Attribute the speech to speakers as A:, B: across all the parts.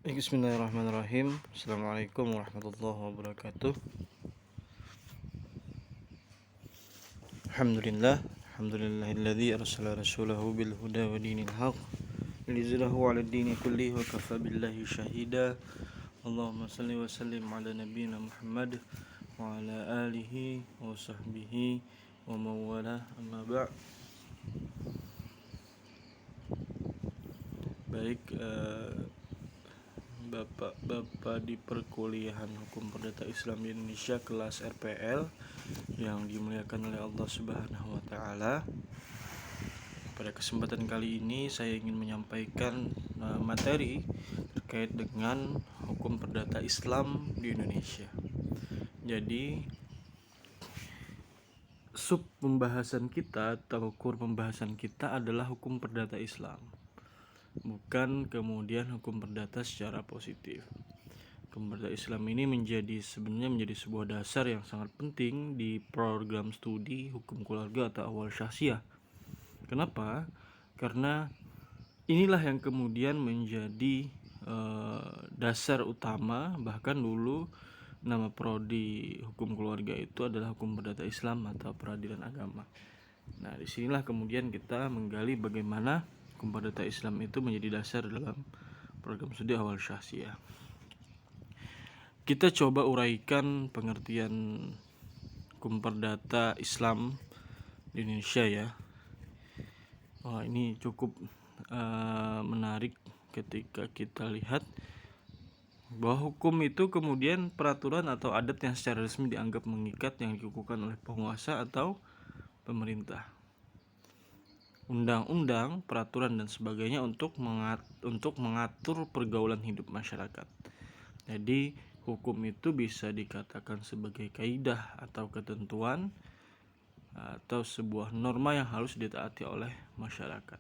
A: Bismillahirrahmanirrahim. Assalamualaikum warahmatullahi wabarakatuh. Alhamdulillahilladzi arsala rasulahu bil huda wa dinil haqq liyuzhirahu 'alad dini kullihi wa kafa billahi shahida. Allahumma shalli wa sallim ala nabiyyina Muhammad wa ala alihi wa sahbihi wa man walah, amma ba'd. Baik, Bapak-bapak di perkuliahan Hukum Perdata Islam di Indonesia kelas RPL yang dimuliakan oleh Allah Subhanahu wa taala. Pada kesempatan kali ini saya ingin menyampaikan materi terkait dengan hukum perdata Islam di Indonesia. Jadi sub pembahasan kita atau core pembahasan kita adalah hukum perdata Islam, bukan kemudian hukum perdata secara positif. Hukum perdata Islam ini sebenarnya menjadi sebuah dasar yang sangat penting di program studi hukum keluarga atau awal syahsiah. Kenapa? Karena inilah yang kemudian menjadi dasar utama, bahkan dulu nama prodi hukum keluarga itu adalah hukum perdata Islam atau peradilan agama. Nah, disinilah kemudian kita menggali bagaimana hukum perdata Islam itu menjadi dasar dalam program studi awal syahsiah. Kita coba uraikan pengertian hukum perdata Islam di Indonesia ya. Wah, ini cukup menarik ketika kita lihat bahwa hukum itu kemudian peraturan atau adat yang secara resmi dianggap mengikat yang dikukuhkan oleh penguasa atau pemerintah. Undang-undang, peraturan dan sebagainya untuk mengatur pergaulan hidup masyarakat. Jadi hukum itu bisa dikatakan sebagai kaidah atau ketentuan atau sebuah norma yang harus ditaati oleh masyarakat.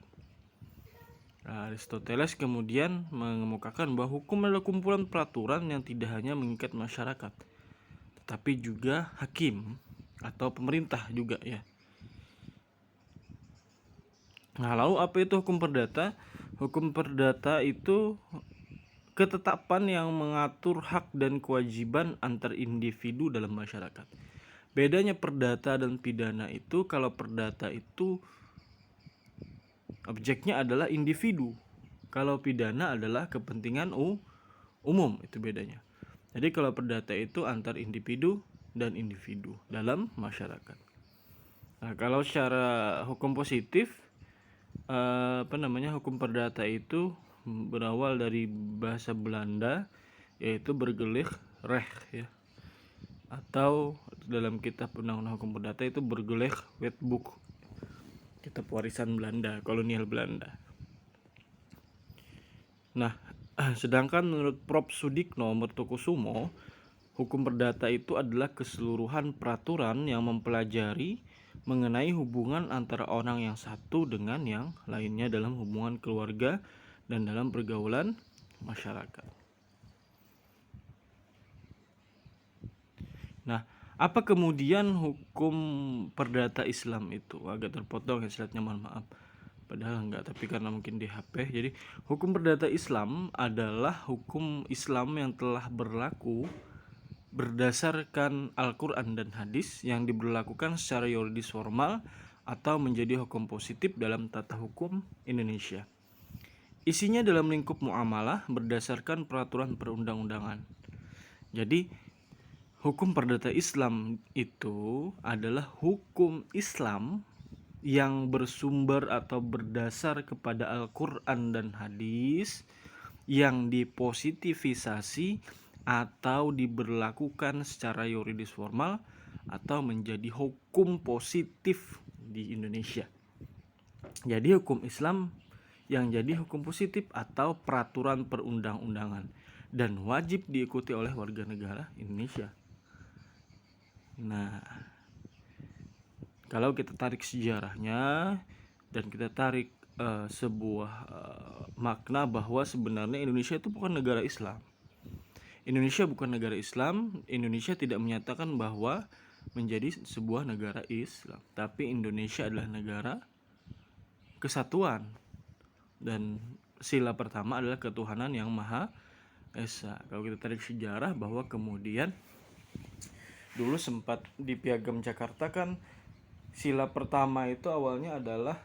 A: Aristoteles kemudian mengemukakan bahwa hukum adalah kumpulan peraturan yang tidak hanya mengikat masyarakat, tetapi juga hakim atau pemerintah juga ya. Nah, lalu apa itu hukum perdata? Hukum perdata itu ketetapan yang mengatur hak dan kewajiban antar individu dalam masyarakat. Bedanya perdata dan pidana itu, kalau perdata itu objeknya adalah individu, kalau pidana adalah kepentingan umum, itu bedanya. Jadi kalau perdata itu antar individu dan individu dalam masyarakat. Nah, kalau secara hukum positif, hukum perdata itu berawal dari bahasa Belanda, yaitu burgerlijk recht ya, atau dalam kitab undang-undang hukum perdata itu burgerlijk wetboek, kitab warisan Belanda, kolonial Belanda. Nah, sedangkan menurut Prof. Sudikno Mertokusumo, hukum perdata itu adalah keseluruhan peraturan yang mempelajari mengenai hubungan antara orang yang satu dengan yang lainnya dalam hubungan keluarga dan dalam pergaulan masyarakat. Nah, apa kemudian hukum perdata Islam itu? Agak terpotong ya slide-nya, mohon maaf. Padahal enggak, tapi karena mungkin di HP. Jadi, hukum perdata Islam adalah hukum Islam yang telah berlaku berdasarkan Al-Quran dan hadis yang diberlakukan secara yuridis formal atau menjadi hukum positif dalam tata hukum Indonesia. Isinya dalam lingkup muamalah berdasarkan peraturan perundang-undangan. Jadi hukum perdata Islam itu adalah hukum Islam yang bersumber atau berdasar kepada Al-Quran dan hadis yang dipositivisasi atau diberlakukan secara yuridis formal atau menjadi hukum positif di Indonesia. Jadi hukum Islam yang jadi hukum positif atau peraturan perundang-undangan dan wajib diikuti oleh warga negara Indonesia. Nah, kalau kita tarik sejarahnya dan kita tarik sebuah makna bahwa sebenarnya Indonesia itu bukan negara Islam. Indonesia bukan negara Islam. Indonesia tidak menyatakan bahwa menjadi sebuah negara Islam, tapi Indonesia adalah negara kesatuan dan sila pertama adalah ketuhanan yang maha esa. Kalau kita tarik sejarah bahwa kemudian dulu sempat di Piagam Jakarta kan sila pertama itu awalnya adalah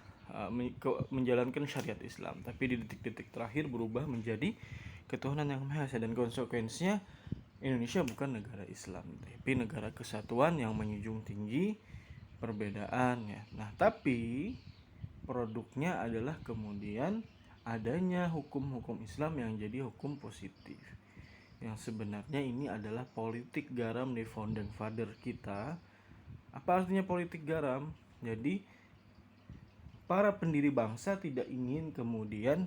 A: menjalankan syariat Islam, tapi di detik-detik terakhir berubah menjadi ketuhanan yang Maha Esa, dan konsekuensinya Indonesia bukan negara Islam, tapi negara kesatuan yang menjunjung tinggi perbedaan ya. Nah, tapi produknya adalah kemudian adanya hukum-hukum Islam yang jadi hukum positif. Yang sebenarnya ini adalah politik garam dari founding father kita. Apa artinya politik garam? Jadi para pendiri bangsa tidak ingin kemudian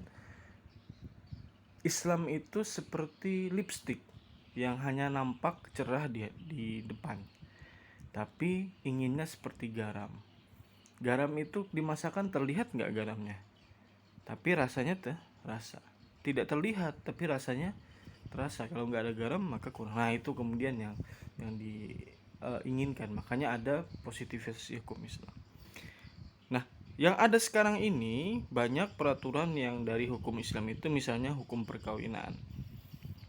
A: Islam itu seperti lipstik yang hanya nampak cerah di depan, tapi inginnya seperti garam. Garam itu dimasakkan terlihat nggak garamnya, tapi rasanya terasa. Tidak terlihat tapi rasanya terasa. Kalau nggak ada garam maka kurang. Nah, itu kemudian yang diinginkan. Makanya ada positivisasi hukum Islam. Nah, yang ada sekarang ini banyak peraturan yang dari hukum Islam itu, misalnya hukum perkawinan.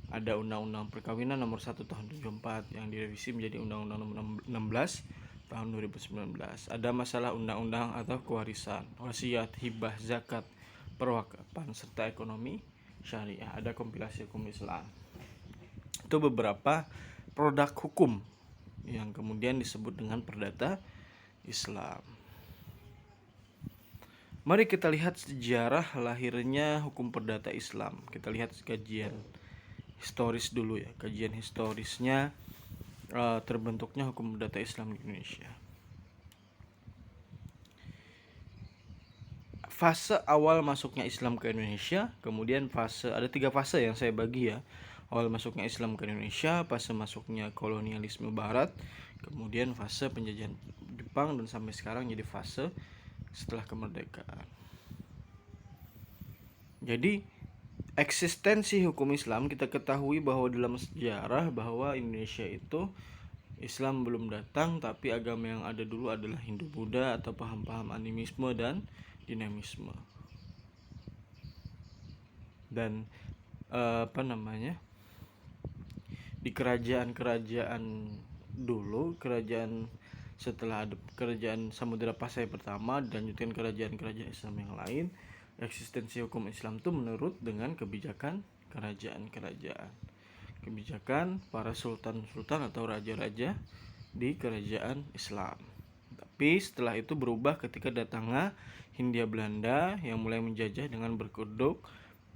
A: Ada Undang-Undang Perkawinan nomor 1 tahun 74 yang direvisi menjadi Undang-Undang nomor 16 tahun 2019. Ada masalah undang-undang atau kewarisan, wasiat, hibah, zakat, perwakapan, serta ekonomi syariah. Ada kompilasi hukum Islam. Itu beberapa produk hukum yang kemudian disebut dengan perdata Islam. Mari kita lihat sejarah lahirnya hukum perdata Islam. Kita lihat kajian historis dulu ya. Kajian historisnya terbentuknya hukum perdata Islam di Indonesia. Fase awal masuknya Islam ke Indonesia, kemudian ada 3 fase yang saya bagi ya. Awal masuknya Islam ke Indonesia, fase masuknya kolonialisme Barat, kemudian fase penjajahan Jepang, dan sampai sekarang jadi fase setelah kemerdekaan. Jadi eksistensi hukum Islam kita ketahui bahwa dalam sejarah bahwa Indonesia itu Islam belum datang, tapi agama yang ada dulu adalah Hindu-Buddha atau paham-paham animisme dan dinamisme. Dan di kerajaan-kerajaan dulu, kerajaan setelah ada kerajaan Samudra Pasai pertama dan dilanjutkan kerajaan-kerajaan Islam yang lain, eksistensi hukum Islam itu menurut dengan kebijakan kerajaan-kerajaan, kebijakan para sultan-sultan atau raja-raja di kerajaan Islam. Tapi setelah itu berubah ketika datangnya Hindia Belanda yang mulai menjajah dengan berkedok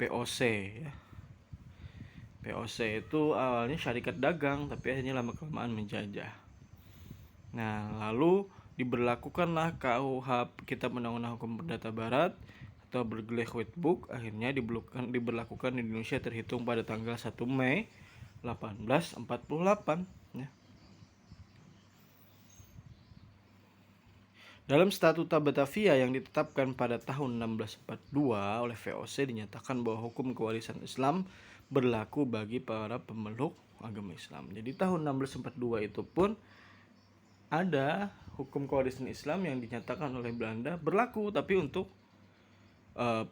A: POC ya. POC itu awalnya syarikat dagang, tapi akhirnya lama-kelamaan menjajah. Nah, lalu diberlakukanlah KUH, Kitab Undang-Undang Hukum Perdata Barat atau Burgerlijk Wetboek, akhirnya diberlakukan di Indonesia terhitung pada tanggal 1 Mei 1848 ya. Dalam Statuta Batavia yang ditetapkan pada tahun 1642 oleh VOC dinyatakan bahwa hukum kewarisan Islam berlaku bagi para pemeluk agama Islam. Jadi tahun 1642 itu pun ada hukum kewarisan Islam yang dinyatakan oleh Belanda berlaku, tapi untuk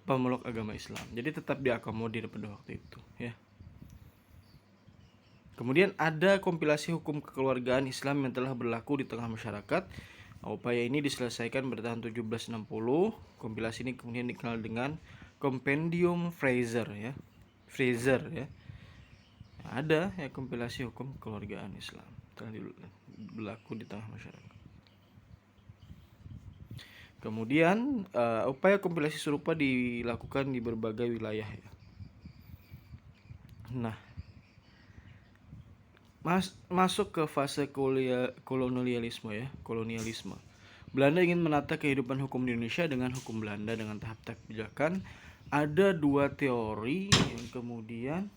A: pemeluk agama Islam. Jadi tetap diakomodir pada waktu itu ya. Kemudian ada kompilasi hukum kekeluargaan Islam yang telah berlaku di tengah masyarakat. Upaya ini diselesaikan pada tahun 1760. Kompilasi ini kemudian dikenal dengan Compendium Fraser ya. Ada ya kompilasi hukum kekeluargaan Islam telah berlaku di tengah masyarakat. Kemudian upaya kompilasi serupa dilakukan di berbagai wilayah ya. Nah, masuk ke fase kolonialisme ya, kolonialisme. Belanda ingin menata kehidupan hukum di Indonesia dengan hukum Belanda dengan tahap-tahap kebijakan. Ada 2 teori yang kemudian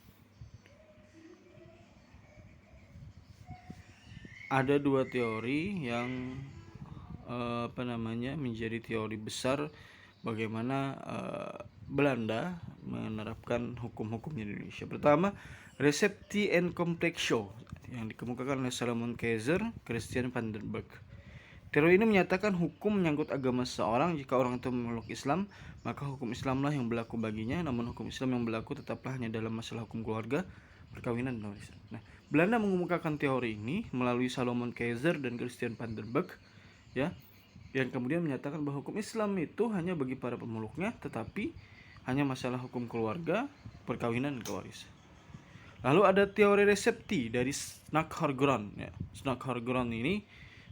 A: menjadi teori besar bagaimana Belanda menerapkan hukum-hukumnya di Indonesia. Pertama, Receptie and Complexio yang dikemukakan oleh Solomon Kaiser, Christian van den Berg. Teori ini menyatakan hukum menyangkut agama seseorang. Jika orang itu memeluk Islam, maka hukum Islamlah yang berlaku baginya. Namun hukum Islam yang berlaku tetaplah hanya dalam masalah hukum keluarga, perkawinan dan warisan. Nah, Belanda mengemukakan teori ini melalui Salomon Keizer dan Christian van der Berg, ya, yang kemudian menyatakan bahwa hukum Islam itu hanya bagi para pemeluknya, tetapi hanya masalah hukum keluarga, perkawinan, dan kewarisan. Lalu ada teori resepti dari Snakhargran. Ya. Snakhargran ini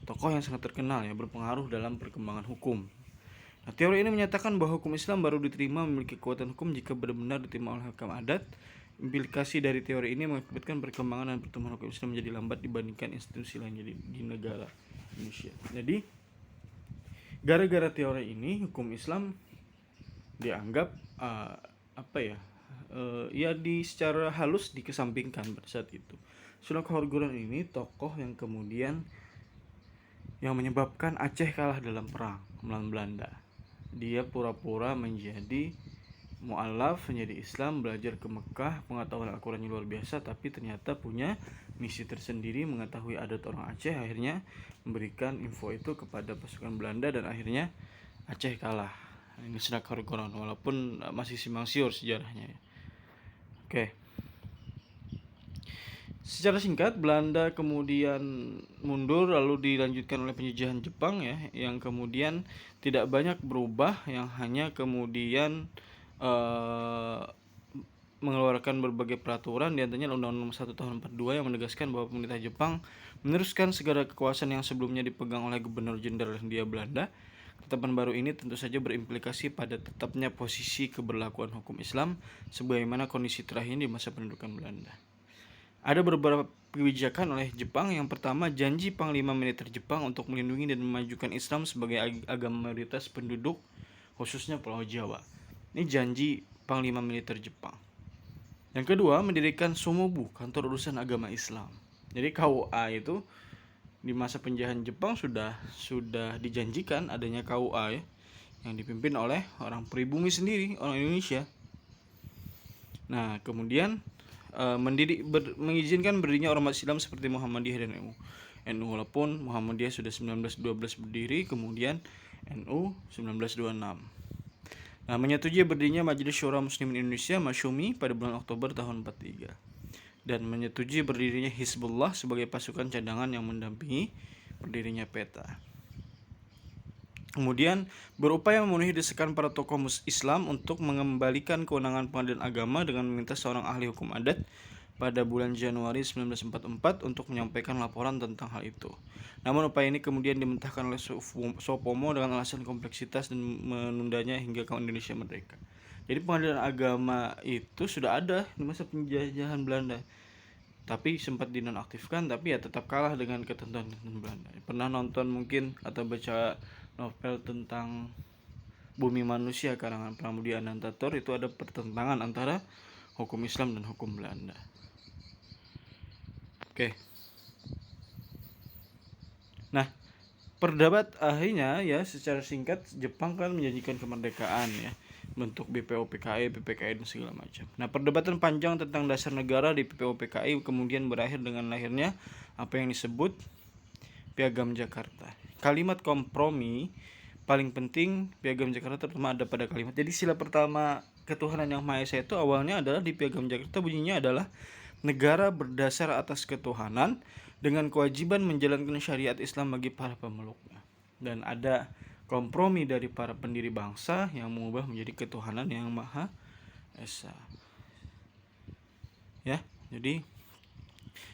A: tokoh yang sangat terkenal, ya, berpengaruh dalam perkembangan hukum. Nah, teori ini menyatakan bahwa hukum Islam baru diterima memiliki kekuatan hukum jika benar-benar diterima oleh hakam adat. Implikasi dari teori ini mengakibatkan perkembangan dan pertumbuhan hukum Islam menjadi lambat dibandingkan institusi lain di negara Indonesia. Jadi, gara-gara teori ini hukum Islam dianggap secara halus dikesampingkan pada saat itu. Snakhargran ini tokoh yang kemudian yang menyebabkan Aceh kalah dalam perang melawan Belanda. Dia pura-pura menjadi mu'alaf, menjadi Islam, belajar ke Mekah, pengetahuan Al-Qurannya luar biasa, tapi ternyata punya misi tersendiri mengetahui adat orang Aceh, akhirnya memberikan info itu kepada pasukan Belanda dan akhirnya Aceh kalah. Ini Snakhargran, walaupun masih simpang siur sejarahnya, ya. Oke. Secara singkat, Belanda kemudian mundur lalu dilanjutkan oleh penjajahan Jepang, ya, yang kemudian tidak banyak berubah, yang hanya kemudian mengeluarkan berbagai peraturan, di antaranya Undang-Undang 1 tahun 42 yang menegaskan bahwa pemerintah Jepang meneruskan segala kekuasaan yang sebelumnya dipegang oleh Gubernur Jenderal Hindia Belanda. Ketetapan baru ini tentu saja berimplikasi pada tetapnya posisi keberlakuan hukum Islam sebagaimana kondisi terakhir di masa pendudukan Belanda. Ada beberapa kebijakan oleh Jepang. Yang pertama, janji Panglima Militer Jepang untuk melindungi dan memajukan Islam sebagai agama mayoritas penduduk, khususnya Pulau Jawa. Ini janji Panglima Militer Jepang. Yang kedua, mendirikan Somobu, kantor urusan agama Islam. Jadi KUA itu di masa penjajahan Jepang sudah dijanjikan adanya KUA, ya, yang dipimpin oleh orang pribumi sendiri, orang Indonesia. Nah, kemudian mengizinkan berdirinya ormas Islam seperti Muhammadiyah dan NU. Walaupun Muhammadiyah sudah 1912 berdiri, kemudian NU 1926. Nah, menyetujui berdirinya Majelis Syura Muslimin Indonesia Masyumi pada bulan Oktober tahun 43 dan menyetujui berdirinya Hizbullah sebagai pasukan cadangan yang mendampingi berdirinya PETA. Kemudian berupaya memenuhi desakan para tokoh Islam untuk mengembalikan kewenangan pengadilan agama dengan meminta seorang ahli hukum adat pada bulan Januari 1944 untuk menyampaikan laporan tentang hal itu. Namun upaya ini kemudian dimentahkan oleh Sopomo dengan alasan kompleksitas dan menundanya hingga Indonesia merdeka. Jadi pengadilan agama itu sudah ada di masa penjajahan Belanda, tapi sempat dinonaktifkan, tapi ya tetap kalah dengan ketentuan Belanda. Pernah nonton mungkin atau baca novel tentang Bumi Manusia karangan Pramudia Anantatur, itu ada pertentangan antara hukum Islam dan hukum Belanda. Oke. Nah, perdebat akhirnya, ya, secara singkat Jepang kan menjanjikan kemerdekaan, ya, bentuk BPOPKI, PPKI dan segala macam. Nah, perdebatan panjang tentang dasar negara di BPOPKI kemudian berakhir dengan lahirnya apa yang disebut Piagam Jakarta. Kalimat kompromi paling penting Piagam Jakarta terutama ada pada kalimat. Jadi sila pertama ketuhanan yang Maha Esa itu awalnya adalah di Piagam Jakarta, bunyinya adalah negara berdasar atas ketuhanan dengan kewajiban menjalankan syariat Islam bagi para pemeluknya. Dan ada kompromi dari para pendiri bangsa yang mengubah menjadi ketuhanan yang Maha Esa. Ya, jadi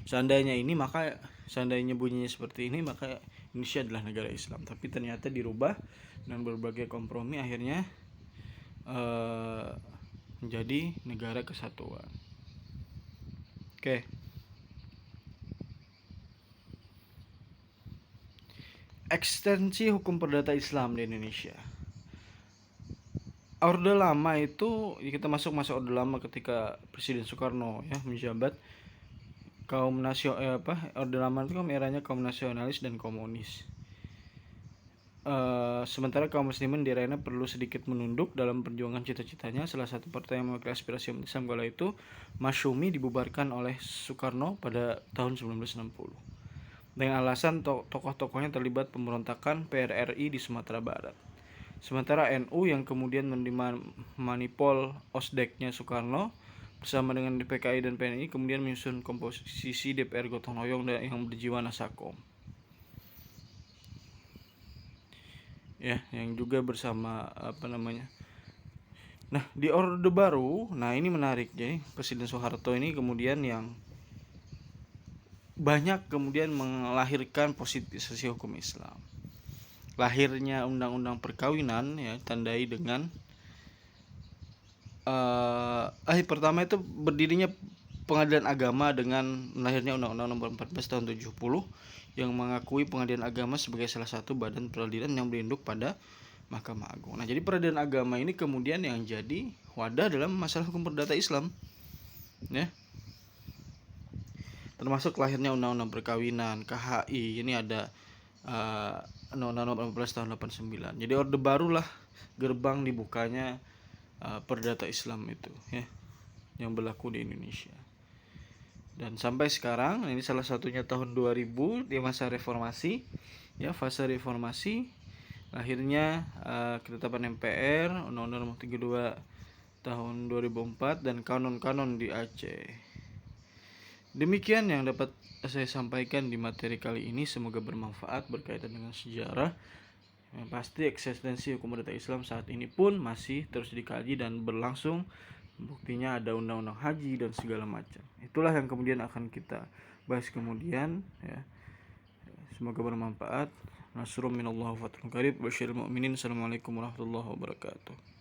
A: seandainya bunyinya seperti ini, maka Indonesia adalah negara Islam. Tapi ternyata dirubah dengan berbagai kompromi, akhirnya menjadi negara kesatuan. Oke. Ekstensi hukum perdata Islam di Indonesia. Orde Lama itu, kita masuk masa Orde Lama ketika Presiden Soekarno, ya, menjabat. Orde Lama itu kan eranya kaum nasionalis dan komunis. Sementara kaum muslimin di eranya perlu sedikit menunduk dalam perjuangan cita-citanya. Salah satu partai yang mewakili aspirasi umat Islam kala itu, Masyumi, dibubarkan oleh Soekarno pada tahun 1960 dengan alasan tokoh-tokohnya terlibat pemberontakan PRRI di Sumatera Barat. Sementara NU yang kemudian menerima manipol osdeknya Soekarno bersama dengan DPKI dan PNI kemudian menyusun komposisi DPR gotong royong yang berjiwa nasakom. Ya, yang juga bersama Nah, di Orde Baru, nah ini menarik. Jadi Presiden Soeharto ini kemudian yang banyak kemudian melahirkan positisasi hukum Islam. Lahirnya undang-undang perkawinan ya tandai dengan pertama itu berdirinya Pengadilan Agama dengan lahirnya Undang-Undang Nomor 14 Tahun 70 yang mengakui pengadilan agama sebagai salah satu badan peradilan yang berinduk pada Mahkamah Agung. Nah, jadi peradilan agama ini kemudian yang jadi wadah dalam masalah hukum perdata Islam, ya. Termasuk lahirnya Undang-Undang Perkawinan, KHI, ini ada Undang-Undang Nomor 14 Tahun 89. Jadi Orde Baru lah gerbang dibukanya perdata Islam itu, ya, yang berlaku di Indonesia. Dan sampai sekarang ini salah satunya tahun 2000 di masa reformasi, ya, fase reformasi lahirnya ketetapan MPR Undang-Undang Nomor 32 tahun 2004 dan kanon-kanon di Aceh. Demikian yang dapat saya sampaikan di materi kali ini, semoga bermanfaat berkaitan dengan sejarah. Yang pasti eksistensi hukum perdata Islam saat ini pun masih terus dikaji dan berlangsung. Buktinya ada undang-undang haji dan segala macam. Itulah yang kemudian akan kita bahas kemudian, ya. Semoga bermanfaat. Nasrun minallah wa fathun qarib. Basyiril mu'minin. Assalamualaikum warahmatullahi wabarakatuh.